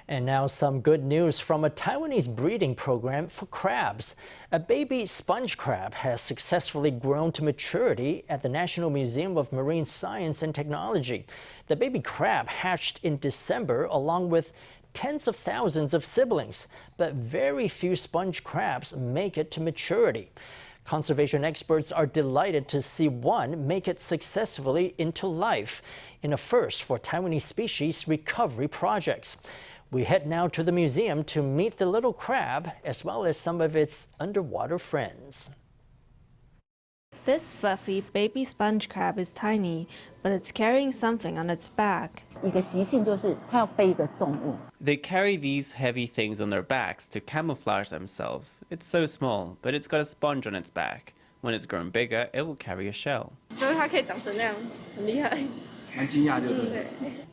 And now some good news from a Taiwanese breeding program for crabs. A baby sponge crab has successfully grown to maturity at the National Museum of Marine Science and Technology. The baby crab hatched in December along with tens of thousands of siblings, but very few sponge crabs make it to maturity. Conservation experts are delighted to see one make it successfully into life, in a first for Taiwanese species recovery projects. We head now to the museum to meet the little crab as well as some of its underwater friends. This fluffy baby sponge crab is tiny, but it's carrying something on its back. They carry these heavy things on their backs to camouflage themselves. It's so small, but it's got a sponge on its back. When it's grown bigger, it will carry a shell.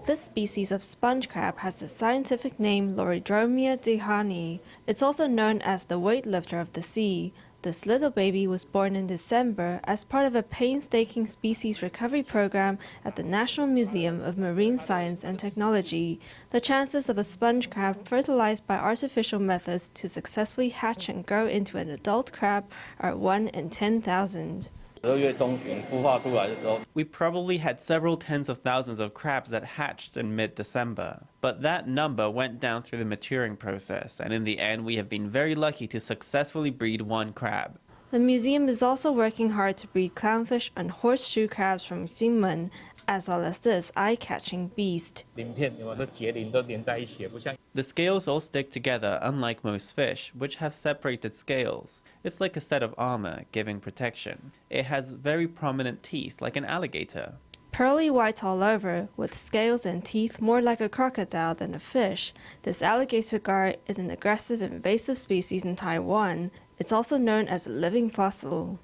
This species of sponge crab has the scientific name Lauridromia dehaani. It's also known as the weightlifter of the sea. This little baby was born in December as part of a painstaking species recovery program at the National Museum of Marine Science and Technology. The chances of a sponge crab fertilized by artificial methods to successfully hatch and grow into an adult crab are 1 in 10,000. We probably had several tens of thousands of crabs that hatched in mid-December, but that number went down through the maturing process, and in the end we have been very lucky to successfully breed one crab. The museum is also working hard to breed clownfish and horseshoe crabs from Jinmen, as well as this eye-catching beast. The scales all stick together, unlike most fish, which have separated scales. It's like a set of armor, giving protection. It has very prominent teeth, like an alligator. Pearly white all over, with scales and teeth more like a crocodile than a fish, this alligator gar is an aggressive invasive species in Taiwan. It's also known as a living fossil.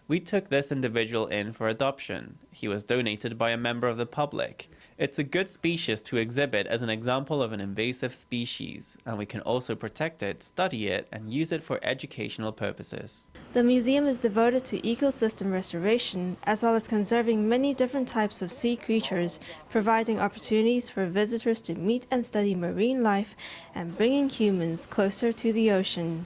We took this individual in for adoption. He was donated by a member of the public. It's a good species to exhibit as an example of an invasive species, and we can also protect it, study it, and use it for educational purposes. The museum is devoted to ecosystem restoration, as well as conserving many different types of sea creatures, providing opportunities for visitors to meet and study marine life, and bringing humans closer to the ocean.